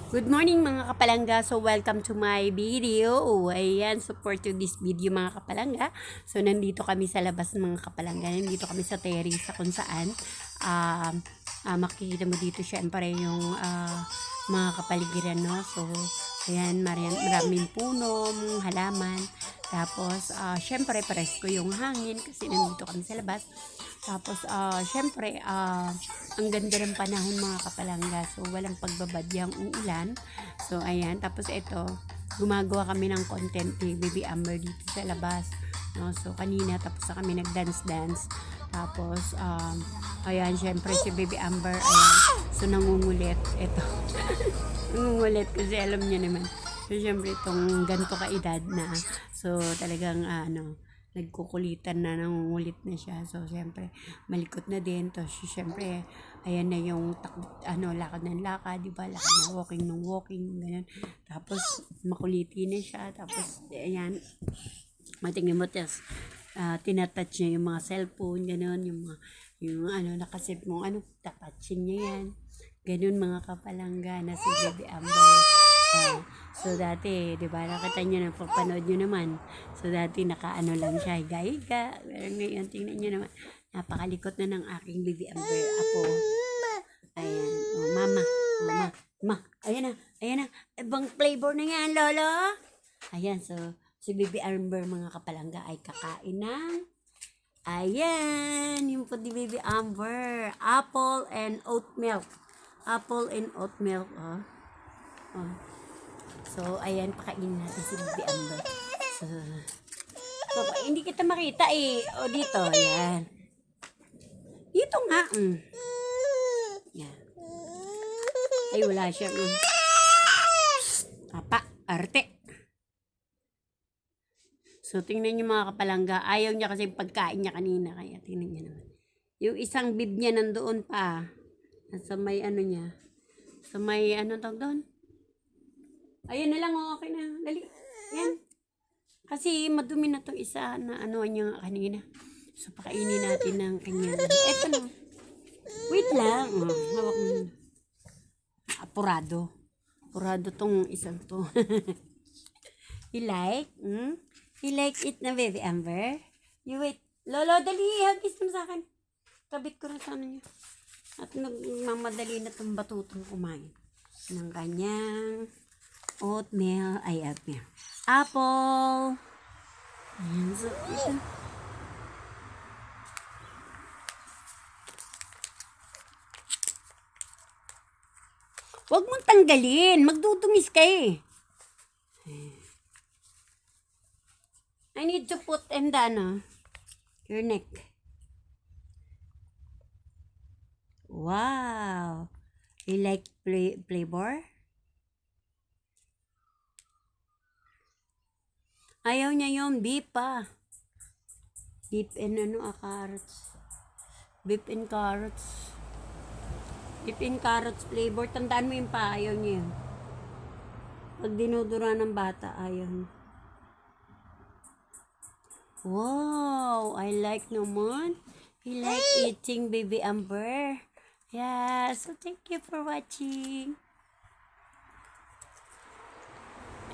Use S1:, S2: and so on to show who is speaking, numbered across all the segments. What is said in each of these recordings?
S1: Good morning mga kapalangga. So welcome to my video. Ayan, support to this video mga kapalangga. So nandito kami sa labas mga kapalangga. Nandito kami sa terrace kung saan makikita mo dito syempre yung mga kapaligiran, no? So ayan, maraming puno, halaman. Tapos syempre presko yung hangin kasi nandito kami sa labas. Tapos syempre ang ganda ng panahon mga kapalangga. So, walang pagbabadyang uulan. So, ayan. Tapos, ito, gumagawa kami ng content ni Baby Amber dito sa labas. No? So, kanina, tapos na kami nag-dance-dance. Tapos, ayan, syempre si Baby Amber, ayan. So, nangungulit. Ito. Nangungulit kasi alam niya naman. So, syempre, itong ganito ka-edad na. So, talagang, nagkukulitan na, nangungulit na siya. So, syempre, malikot na din. Tapos, syempre, ayan na yung lakad ng lakad, di ba? Lakad ng walking, ganyan. Tapos, makuliti na siya. Tapos, ayan, matingin mo, tapos, tinatouch niya yung mga cellphone, gano'n, yung nakasip mo, tatouchin niya yan. Ganun mga kapalangga na si Baby Amber. So dati, 'di ba, nakita niyo na papanood niyo naman. So dati lang siya, higa-higa. Pero ngayon tingnan niyo naman, napakalikot na ng aking Baby Amber apo. Ayan, oh, mama. Ayan na. Ibang flavor na yan, lolo. Ayan, so si Baby Amber mga kapalangga ay kakain ng ayan, yung po ni Baby Amber, apple and oat milk. Apple and oat milk, oh. So, ayan, pakainin natin si Baby Amber. So, hindi kita makita eh. O, dito, ayan. Dito nga, Yan. Ay, wala siya. Arte. So, tingnan niyo mga kapalangga. Ayaw niya kasi pagkain niya kanina. Kaya, tingnan niyo naman. Yung isang bib niya nandoon pa. Sa may niya. Sa may tawag doon? Ayan na lang, okay na. Dali. Yan. Kasi madumi na to isa na niya kanina. So, pakainin natin ng kanyang. Eto na. Wait lang. Hawak mo na. Apurado. Apurado tong isang to. You like? You like it na, Baby Amber? You wait. Lolo, dali. Hagis mo sa akin. Kabit ko na sa niya. At nagmamadali na itong batutong kumain ng kanyang oatmeal, apple. Ayan, so, ito. Huwag mong tanggalin. Magdudumis ka eh. I need to put in your neck. Wow. You like flavor? Ayaw niya yung beef pa. Beef and carrots. Beef and carrots. Beef and carrots flavor. Tandaan mo yung pa. Ayaw niya yun. Pag dinudura ng bata, ayaw niya. Wow, I like naman. He like eating Baby Amber. Yeah, so thank you for watching.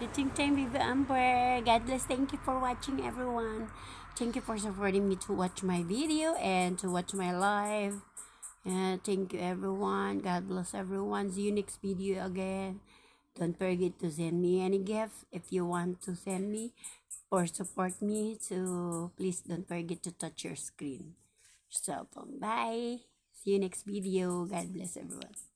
S1: Eating time, Baby Amber. God bless. Thank you for watching, everyone. Thank you for supporting me to watch my video and to watch my live. Thank you, everyone. God bless everyone. See you next video again. Don't forget to send me any gift if you want to send me or support me. So please don't forget to touch your screen. So bye. See you next video. God bless everyone.